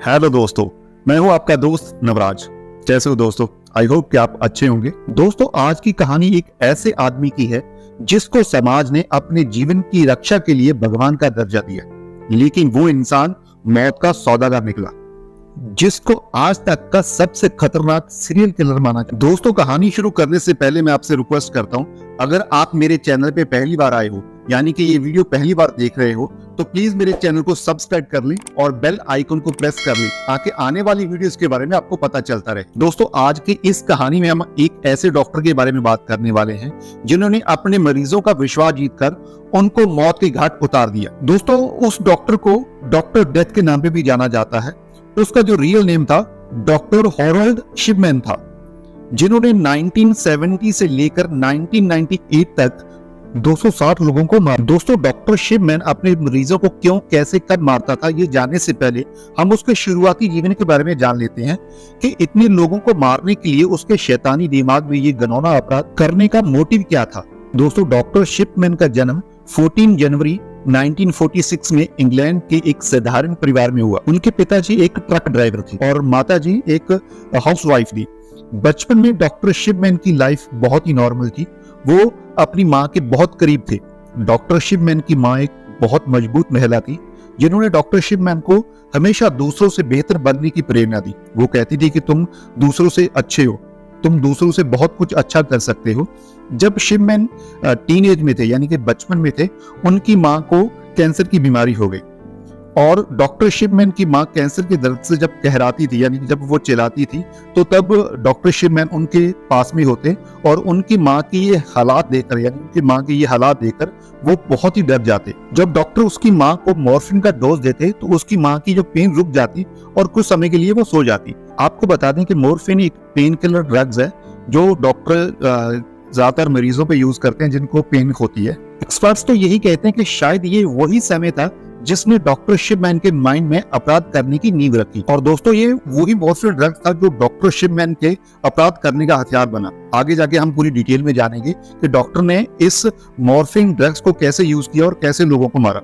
Hello दोस्तों, मैं हूं आपका दोस्त नवराज। कैसे हो दोस्तों? आई होप कि आप अच्छे होंगे। दोस्तों, आज की कहानी एक ऐसे आदमी की है जिसको समाज ने अपने जीवन की रक्षा के लिए भगवान का दर्जा दिया, लेकिन वो इंसान मौत का सौदागर निकला, जिसको आज तक का सबसे खतरनाक सीरियल किलर माना जाता है। दोस्तों, कहानी शुरू करने से पहले मैं आपसे रिक्वेस्ट करता हूं, अगर आप मेरे चैनल पे पहली बार आए हो, यानी कि ये वीडियो पहली बार देख रहे हो, तो प्लीज मेरे चैनल को सब्सक्राइब कर लें और बेल आइकन को प्रेस कर लें ताकि आने वाली वीडियोस के बारे में आपको पता चलता रहे। दोस्तों, आज की इस कहानी में हम एक ऐसे डॉक्टर के बारे में बात करने वाले हैं जिन्होंने अपने मरीजों का विश्वास जीतकर उनको मौत के घाट उतार दिया। दोस्तों, उस डॉक्टर को डॉक्टर डेथ के नाम पे भी जाना जाता है। तो उसका जो रियल नेम था डॉक्टर हैरोल्ड शिपमैन था, जिन्होंने 1970 से लेकर 1998 तक 260 लोगों को मारा। दोस्तों, डॉक्टर शिपमैन अपने मरीजों को क्यों, कैसे, कब मारता था, ये जानने से पहले हम उसके शुरुआती जीवन के बारे में जान लेते हैं कि इतने लोगों को मारने के लिए उसके शैतानी दिमाग में ये घिनौना अपराध करने का मोटिव क्या था। दोस्तों, डॉक्टर शिपमैन का जन्म 14 जनवरी 1946 में इंग्लैंड के एक साधारण परिवार में हुआ। उनके पिताजी एक ट्रक ड्राइवर थे और माताजी एक हाउसवाइफ थी। बचपन में डॉक्टर शिपमैन की लाइफ बहुत ही नॉर्मल थी। वो अपनी माँ के बहुत करीब थे। डॉक्टर शिपमैन की माँ एक बहुत मजबूत महिला थी, जिन्होंने डॉक्टर शिपमैन को हमेशा दूसरों से बेहतर बनने की प्रेरणा दी। वो कहती थी कि तुम दूसरों से अच्छे हो, तुम दूसरों से बहुत कुछ अच्छा कर सकते हो। जब शिपमैन टीनेज में थे, यानी कि बचपन में थे, उनकी माँ को कैंसर की बीमारी हो गई और डॉक्टर शिपमैन की माँ कैंसर के दर्द से जब कहराती थी, यानी कि जब वो चिल्लाती थी, तो तब डॉक्टर शिपमैन उनके पास में होते और उनकी माँ की ये हालात देखकर, यानी उनकी माँ की ये हालात देखकर वो बहुत ही डर जाते। जब डॉक्टर उसकी माँ को मॉर्फिन का डोज देते तो उसकी माँ की जो पेन रुक जाती और कुछ समय के लिए वो सो जाती। आपको बता दें कि मॉर्फिन एक पेन किलर ड्रग्स है जो डॉक्टर ज्यादातर मरीजों पे यूज करते हैं जिनको पेन होती है। एक्सपर्ट्स तो यही कहते हैं कि शायद ये वही समय था जिसने डॉक्टर शिपमैन के माइंड में अपराध करने की नींव रखी। और दोस्तों, ये वही मॉर्फिन ड्रग था जो डॉक्टर शिपमैन के अपराध करने का हथियार बना। आगे जाके हम पूरी डिटेल में जानेंगे कि डॉक्टर ने इस मॉर्फिन ड्रग्स को कैसे यूज किया और कैसे लोगों को मारा।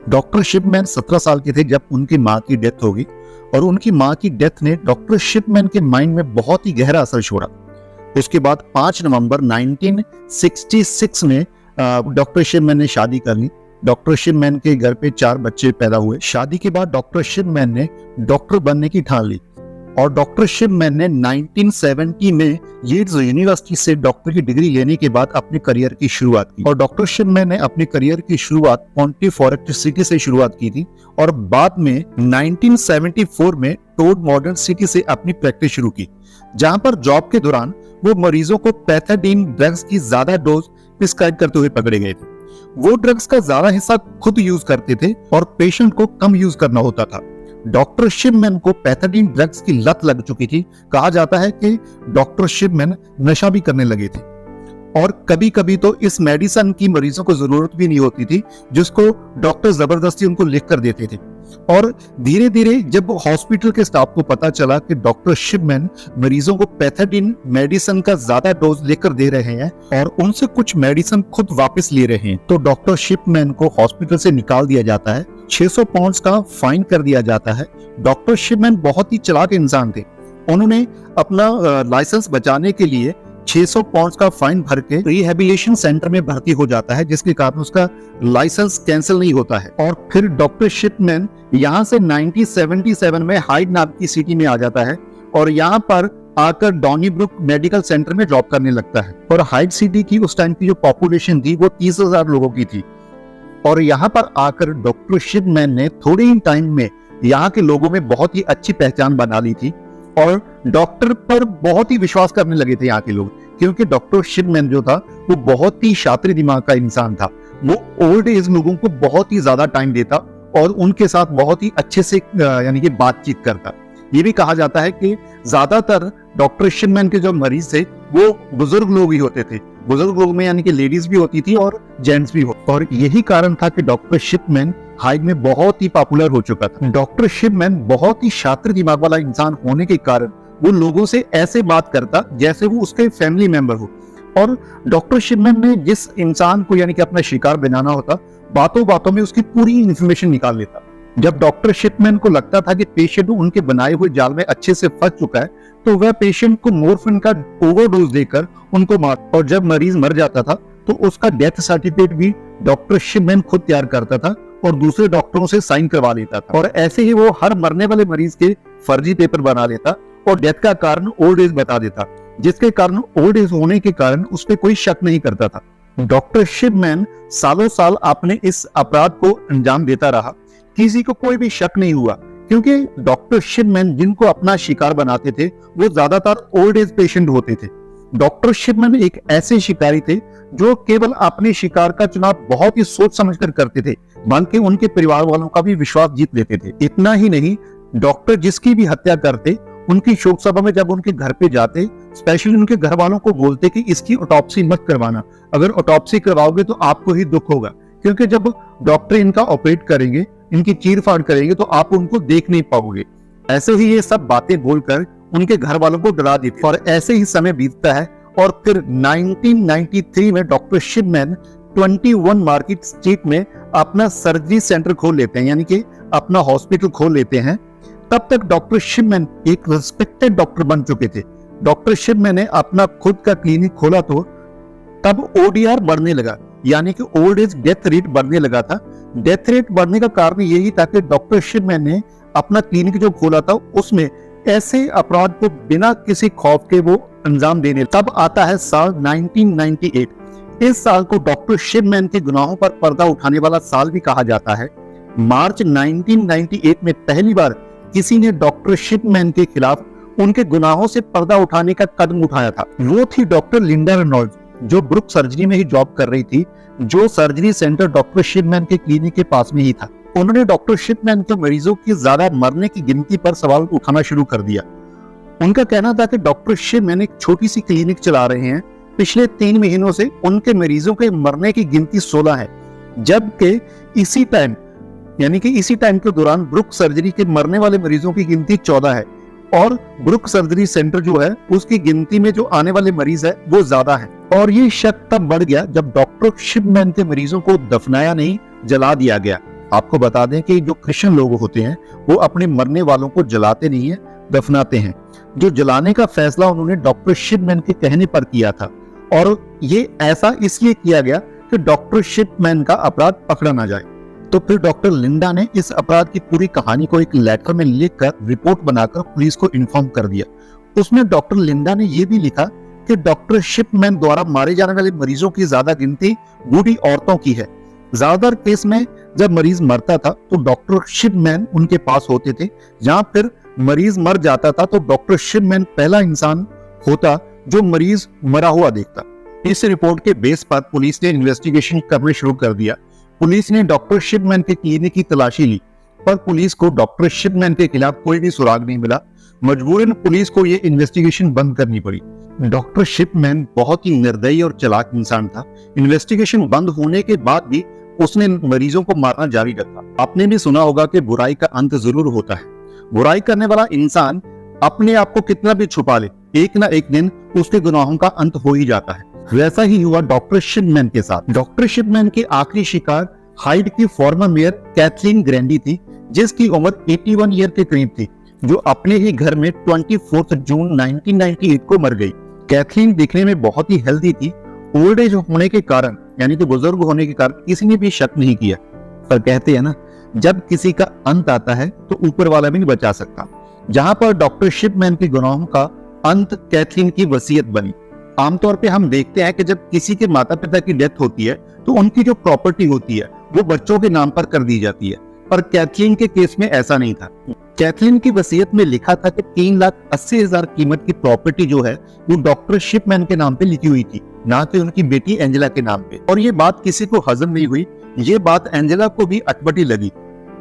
डॉक्टर शिपमैन 17 साल के थे जब उनकी माँ की डेथ हो गई और उनकी माँ की डेथ ने डॉक्टर शिपमैन के माइंड में बहुत ही गहरा असर छोड़ा। उसके बाद 5 नवंबर 1966 में डॉक्टर शिपमैन ने शादी कर ली। डॉक्टर शिपमैन के घर पे 4 बच्चे पैदा हुए। शादी के बाद डॉक्टर शिपमैन ने डॉक्टर बनने की ठान ली और डॉक्टर शिपमैन ने 1970 में लीड्स यूनिवर्सिटी से डॉक्टर की डिग्री लेने के बाद अपने करियर की शुरुआत की। और डॉक्टर शिपमैन ने अपने करियर की शुरुआत पॉन्टिफोरेक्ट सिटी से शुरुआत की थी और बाद में 1974 में टोड मॉडर्न सिटी से अपनी प्रैक्टिस शुरू की, जहां पर जॉब के दौरान वो मरीजों को पैथाडीन ड्रग्स की ज्यादा डोज प्रिस्क्राइब करते हुए पकड़े गए थे। वो ड्रग्स का ज्यादा हिस्सा खुद यूज करते थे और पेशेंट को कम यूज करना होता था। डॉक्टर शिपमैन को पैथाडीन ड्रग्स की लत लग चुकी थी। कहा जाता है कि डॉक्टर शिपमैन नशा भी करने लगे थे और कभी कभी तो इस मेडिसिन की मरीजों को जरूरत भी नहीं होती थी, जिसको डॉक्टर जबरदस्ती उनको लिख कर देते थे। और धीरे धीरे जब हॉस्पिटल के स्टाफ को पता चला कि डॉक्टर शिपमैन मरीजों को पैथाडीन मेडिसिन का ज्यादा डोज लेकर दे रहे हैं और उनसे कुछ मेडिसिन खुद वापस ले रहे हैं, तो डॉक्टर शिपमैन को हॉस्पिटल से निकाल दिया जाता है। 600 पाउंड का फाइन कर दिया जाता है। डॉक्टर शिपमैन बहुत ही चालाक इंसान थे। उन्होंने अपना लाइसेंस बचाने के लिए 600 पाउंड का फाइन भर के रिहेबिलिटेशन सेंटर में भर्ती हो जाता है, जिसके कारण उसका लाइसेंस कैंसिल नहीं होता है। और फिर डॉक्टर शिपमैन यहाँ से 1977 में हाइड नाम की सिटी में आ जाता है और यहाँ पर आकर डॉनीब्रुक मेडिकल सेंटर में जॉब करने लगता है। और हाइड सिटी की उस टाइम की जो पॉपुलेशन थी वो 30,000 लोगों की थी। और यहाँ पर आकर डॉक्टर शिपमैन ने थोड़े ही टाइम में यहाँ के लोगों में बहुत ही अच्छी पहचान बना ली थी और डॉक्टर पर बहुत ही विश्वास करने लगे थे यहाँ के लोग, क्योंकि डॉक्टर शिपमैन जो था वो बहुत ही शातिर दिमाग का इंसान था। वो ओल्ड एज लोगों को बहुत ही ज्यादा टाइम देता और उनके साथ बहुत ही अच्छे से यानी कि बातचीत करता। ये भी कहा जाता है कि ज्यादातर डॉक्टर शिपमैन के जो मरीज थे वो बुजुर्ग लोग ही होते थे। बुजुर्ग लोग में यानी कि लेडीज भी होती थी और जेंट्स भी हो, और यही कारण था कि डॉक्टर शिपमैन हाइड में बहुत ही पॉपुलर हो चुका था। डॉक्टर शिपमैन बहुत ही शातिर दिमाग वाला इंसान होने के कारण वो लोगों से ऐसे बात करता जैसे वो उसके फैमिली मेंबर हो। और डॉक्टर शिपमैन ने जिस इंसान को यानी कि अपना शिकार बनाना होता, बातों बातों में उसकी पूरी इंफॉर्मेशन निकाल लेता। जब डॉक्टर शिपमैन को लगता था कि पेशेंट उनके बनाए हुए जाल में अच्छे से फंस चुका है, तो वह पेशेंट को मोर्फिन का ओवरडोज देकर उनको मार, और जब मरीज मर जाता था तो उसका डेथ सर्टिफिकेट भी डॉक्टर शिपमैन खुद तैयार करता था और दूसरे डॉक्टरों से साइन करवा लेता था। और ऐसे ही वो हर मरने वाले मरीज के फर्जी पेपर बना लेता और डेथ का कारण ओल्ड एज बता देता, जिसके कारण ओल्ड एज होने के कारण उस पर कोई शक नहीं करता था। डॉक्टर शिपमैन सालों साल आपने इस अपराध को अंजाम देता रहा, किसी को कोई भी शक नहीं हुआ, क्योंकि डॉक्टर शिपमैन जिनको अपना शिकार बनाते थे वो ज्यादातर ओल्ड एज पेशेंट होते थे। डॉक्टर शिपमैन एक ऐसे शिकारी थे जो केवल अपने शिकार का चुनाव बहुत ही सोच समझकर करते थे, बल्कि उनके परिवार वालों का भी विश्वास जीत लेते थे। इतना ही नहीं, डॉक्टर जिसकी भी हत्या करते, उनकी शोक सभा में जब उनके घर पे जाते, स्पेशली उनके घर वालों को बोलते कि इसकी ऑटोप्सी मत करवाना, अगर ऑटोप्सी करवाओगे तो आपको ही दुख होगा, क्योंकि जब डॉक्टर इनका ऑपरेट करेंगे, इनकी चीर फाड़ करेंगे तो आप उनको देख नहीं पाओगे। ऐसे ही ये सब बातें बोलकर उनके घर वालों को डरा देते। और ऐसे ही समय बीतता है और फिर 1993 में डॉक्टर शिपमैन 21 मार्केट स्ट्रीट में अपना सर्जरी सेंटर खोल लेते हैं, यानी कि अपना हॉस्पिटल खोल लेते हैं। तब तक डॉक्टर शिपमैन एक रिस्पेक्टेड डॉक्टर बन चुके थे। डॉक्टर शिपमैन ने अपना खुद का क्लिनिक खोला तो तब ओडीआर बढ़ने लगा, यानी कि ओल्ड एज डेथ रेट बढ़ने लगा था। डेथ रेट बढ़ने का कारण यही था कि डॉक्टर शिपमैन ने अपना क्लिनिक जो खोला था उसमें ऐसे अपराध को बिना किसी खौफ के वो अंजाम देने। तब आता है साल 1998। इस साल को डॉक्टर शिपमैन के गुनाहों पर पर्दा उठाने वाला साल भी कहा जाता है। मार्च 1998 में पहली बार किसी ने डॉक्टर शिपमैन के खिलाफ उनके गुनाहों से पर्दा उठाने का कदम उठाया था। वो थी डॉक्टर लिंडा रेनॉल्ड्स, जो ब्रुक सर्जरी में ही जॉब कर रही थी, जो सर्जरी सेंटर डॉक्टर शिपमैन के क्लिनिक के पास में ही था। उन्होंने डॉक्टर शिपमैन के मरीजों की ज्यादा मरने की गिनती पर सवाल उठाना शुरू कर दिया। उनका कहना था कि डॉक्टर शिपमैन एक छोटी सी क्लिनिक चला रहे हैं, पिछले 3 महीनों से उनके मरीजों के मरने की गिनती 16 है, जबकि इसी टाइम के दौरान ब्रुक सर्जरी के मरने वाले मरीजों की गिनती 14 है, और ब्रुक सर्जरी सेंटर जो है उसकी गिनती में जो आने वाले मरीज है वो ज्यादा है। और ये शक तब बढ़ गया जब डॉक्टर शिपमैन के मरीजों को दफनाया नहीं, जला दिया गया। आपको बता दें कि जो क्रिश्चियन लोग होते हैं वो अपने मरने वालों को जलाते नहीं है, दफनाते हैं। जो जलाने का फैसला उन्होंने डॉक्टर शिपमैन के कहने पर किया था, और ये ऐसा इसलिए किया गया कि डॉक्टर शिपमैन का अपराध पकड़ा ना जाए। तो फिर डॉक्टर लिंडा ने इस अपराध की पूरी कहानी को एक लेटर में लिखकर रिपोर्ट बनाकर पुलिस को इन्फॉर्म कर दिया। उसमें डॉक्टर लिंडा ने यह भी लिखा कि डॉक्टर शिपमैन द्वारा मारे जाने वाले मरीजों की ज्यादा गिनती बूढ़ी औरतों की है। ज्यादातर केस में जब मरीज मरता था तो डॉक्टर शिपमैन उनके पास होते थे, जहां फिर मरीज मर जाता था तो डॉक्टर शिपमैन पहला इंसान होता जो मरीज मरा हुआ देखता। इस रिपोर्ट के बेस पर पुलिस ने इन्वेस्टिगेशन करना शुरू कर दिया। पुलिस ने डॉक्टर शिपमैन के क्लिनिक की तलाशी ली, पर पुलिस को डॉक्टर शिपमैन के खिलाफ कोई भी सुराग नहीं मिला। मजबूरन पुलिस को यह इन्वेस्टिगेशन बंद करनी पड़ी। डॉक्टर शिपमैन बहुत ही निर्दयी और चालाक इंसान था। इन्वेस्टिगेशन बंद होने के बाद भी उसने मरीजों को मारना जारी रखा। आपने भी सुना होगा कि बुराई का अंत जरूर होता है। बुराई करने वाला इंसान अपने आप को कितना भी छुपा ले, एक ना एक दिन उसके गुनाहों का अंत हो ही जाता है। वैसा ही हुआ डॉक्टर शिपमैन के साथ। डॉक्टर शिपमैन के आखिरी शिकार हाइड की फॉर्मर मेयर कैथरीन ग्रैंडी थी, जिसकी उम्र 81 ईयर के करीब थी, जो अपने ही घर में 24 जून 1998 को मर गई। कैथरीन दिखने में बहुत ही हेल्दी थी। ओल्ड एज होने के कारण, यानी कि बुजुर्ग होने के कारण किसी ने भी शक नहीं किया। पर कहते हैं ना, जब किसी का अंत आता है तो ऊपर वाला भी नहीं बचा सकता। जहां पर डॉक्टर शिपमैन के गुनाहों का अंत कैथरीन की वसीयत बनी। आमतौर पे हम देखते हैं कि जब किसी के माता पिता की डेथ होती है तो उनकी जो प्रॉपर्टी होती है वो बच्चों के नाम पर कर दी जाती है, पर कैथरीन के केस में ऐसा नहीं था। कैथरीन की वसीयत में लिखा था कि 3,80,000 कीमत की प्रॉपर्टी जो है वो डॉक्टर शिपमैन के नाम पे लिखी हुई थी, ना कि उनकी बेटी एंजेला के नाम पे। और ये बात किसी को हजम नहीं हुई। ये बात एंजेला को भी अटपटी लगी।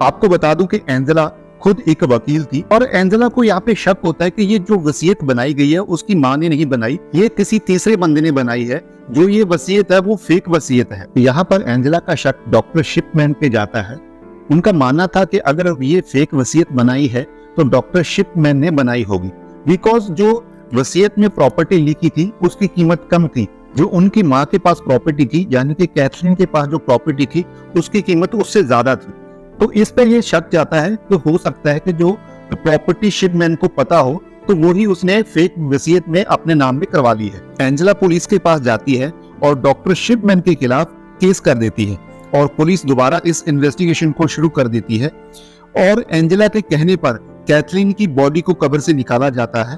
आपको बता दूं कि एंजेला खुद एक वकील थी, और एंजेला को यहाँ पे शक होता है कि ये जो वसीयत बनाई गई है उसकी माँ ने नहीं बनाई, ये किसी तीसरे बंदे ने बनाई है। जो ये वसीयत है वो फेक वसीयत है। यहाँ पर एंजेला का शक डॉक्टर शिपमैन पे जाता है। उनका मानना था कि अगर ये फेक वसीयत बनाई है तो डॉक्टर शिपमैन ने बनाई होगी, बिकॉज जो वसीयत में प्रॉपर्टी लिखी थी उसकी कीमत कम थी। जो उनकी माँ के पास प्रॉपर्टी थी, यानी कि कैथरीन के पास जो प्रॉपर्टी थी उसकी कीमत उससे ज्यादा थी। तो इस पर ये शक जाता है कि हो सकता है कि जो प्रॉपर्टी शिपमैन को पता हो तो वो ही उसने फेक वसीयत में अपने नाम में करवा ली है। एंजेला पुलिस के पास जाती है और डॉक्टर शिपमैन के खिलाफ केस कर देती है और पुलिस दोबारा इस इन्वेस्टिगेशन को शुरू कर देती है। और एंजेला के कहने पर कैथरीन की बॉडी को कब्र से निकाला जाता है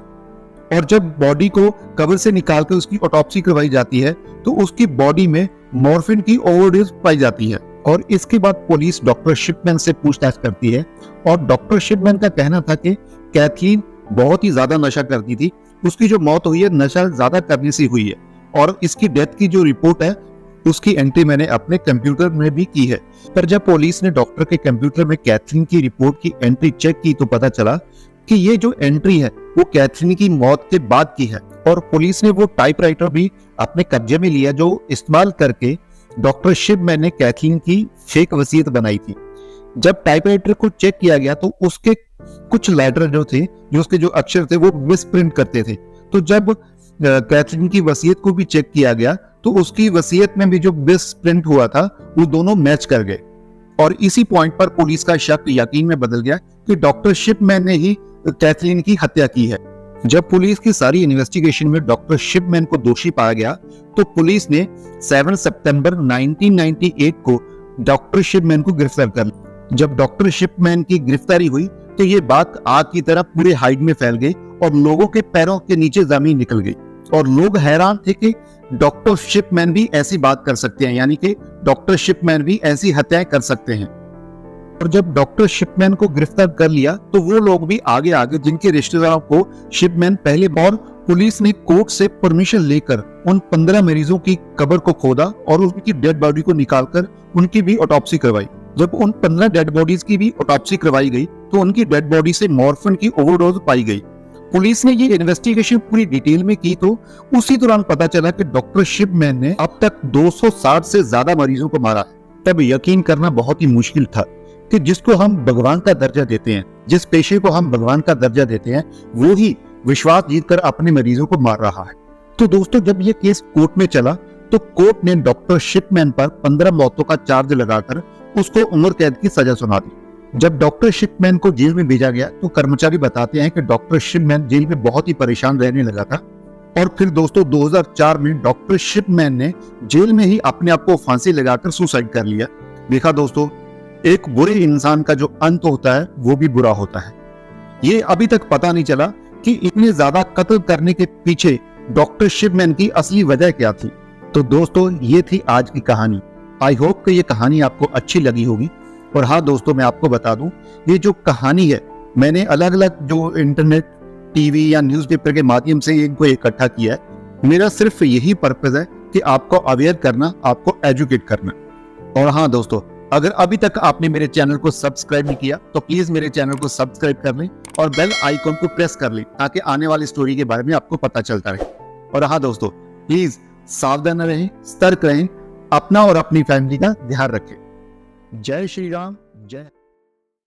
और जब बॉडी को कब्र से निकालकर उसकी ऑटोप्सी करवाई जाती है तो उसकी बॉडी में मॉर्फिन की ओवरडोज पाई जाती है। और इसके बाद पुलिस डॉक्टर शिपमैन से पूछताछ करती है और डॉक्टर शिपमैन का कहना था कि कैथरीन बहुत ही ज्यादा नशा करती थी, उसकी जो मौत हुई है नशा ज्यादा करने से हुई है। और इसकी डेथ की जो रिपोर्ट है उसकी एंट्री मैंने अपने कंप्यूटर में भी की है। पर जब पुलिस ने डॉक्टर के कंप्यूटर में कैथरीन की रिपोर्ट की एंट्री चेक की तो पता चला कि ये जो एंट्री है वो कैथरीन की मौत के बाद की है। और पुलिस ने वो टाइपराइटर भी अपने कब्जे में लिया जो इस्तेमाल करके डॉक्टर शिपमैन ने कैथरीन की फेक वसीयत बनाई थी। जब टाइपराइटर को चेक किया गया तो उसके कुछ लेटर जो थे, जो उसके जो अक्षर थे वो मिसप्रिंट करते थे। तो जब कैथरीन की वसीयत को भी चेक किया गया तो उसकी वसीयत में भी जो मिसप्रिंट हुआ था वो दोनों मैच कर गए। और इसी पॉइंट पर पुलिस का शक यकीन में बदल गया कि डॉक्टर शिपमैन ने ही कैथरीन की हत्या की है। जब पुलिस की सारी इन्वेस्टिगेशन में डॉक्टर शिपमैन को दोषी पाया गया तो पुलिस ने 7 सितंबर 1998 को डॉक्टर शिपमैन को गिरफ्तार कर लिया। जब डॉक्टर शिपमैन की गिरफ्तारी हुई तो ये बात आग की तरह पूरे हाइड में फैल गई और लोगों के पैरों के नीचे जमीन निकल गई और लोग हैरान थे कि डॉक्टर शिपमैन भी ऐसी बात कर सकते हैं, यानी कि डॉक्टर शिपमैन भी ऐसी हत्याएं कर सकते हैं। और जब डॉक्टर शिपमैन को गिरफ्तार कर लिया तो वो लोग भी आगे आगे जिनके रिश्तेदारों को शिपमैन पहले बार, पुलिस ने कोर्ट से परमिशन लेकर उन 15 मरीजों की कब्र को खोदा और उनकी डेड बॉडी को निकालकर उनकी भी ऑटोप्सी करवाई। जब उन 15 डेड बॉडीज की भी ऑटोप्सी करवाई गई तो उनकी डेड बॉडी से मॉर्फिन की ओवरडोज पाई गई। पुलिस ने ये इन्वेस्टिगेशन पूरी डिटेल में की तो उसी दौरान पता चला कि डॉक्टर शिपमैन ने अब तक 260 से ज्यादा मरीजों को मारा है। तब यकीन करना बहुत ही मुश्किल था कि जिसको हम भगवान का दर्जा देते हैं, जिस पेशे को हम भगवान का दर्जा देते हैं, वो ही विश्वास जीतकर अपने मरीजों को मार रहा है। तो दोस्तों जब ये केस कोर्ट में चला तो कोर्ट ने डॉक्टर शिपमैन पर 15 मौतों का चार्ज लगाकर उसको उम्र कैद की सजा सुना दी। जब डॉक्टर शिपमैन को जेल में भेजा गया तो कर्मचारी बताते हैं कि डॉक्टर शिपमैन जेल में बहुत ही परेशान रहने लगा था। और फिर दोस्तों 2004 में डॉक्टर शिपमैन ने जेल में ही अपने आप को फांसी लगाकर सुसाइड कर लिया। देखा दोस्तों, एक बुरे इंसान का जो अंत होता है वो भी बुरा होता है। ये अभी तक पता नहीं चला कि इतने ज्यादा कत्ल करने के पीछे डॉक्टर शिपमैन की असली वजह क्या थी। तो दोस्तों ये थी आज की कहानी। आई होप कि ये कहानी आपको अच्छी लगी होगी। और हाँ दोस्तों, मैं आपको बता दूं, ये जो कहानी है मैंने अलग अलग जो इंटरनेट, टीवी या न्यूज़पेपर के माध्यम से इनको इकट्ठा किया है। मेरा सिर्फ यही पर्पस है कि आपको अवेयर करना, आपको एजुकेट करना। और हाँ दोस्तों, अगर अभी तक आपने मेरे चैनल को सब्सक्राइब नहीं किया तो प्लीज मेरे चैनल को सब्सक्राइब कर लें और बेल आइकॉन को प्रेस कर लें ताकि आने वाली स्टोरी के बारे में आपको पता चलता रहे। और हाँ दोस्तों, प्लीज सावधान रहें, सतर्क रहें, अपना और अपनी फैमिली का ध्यान रखें। जय श्री राम, जय।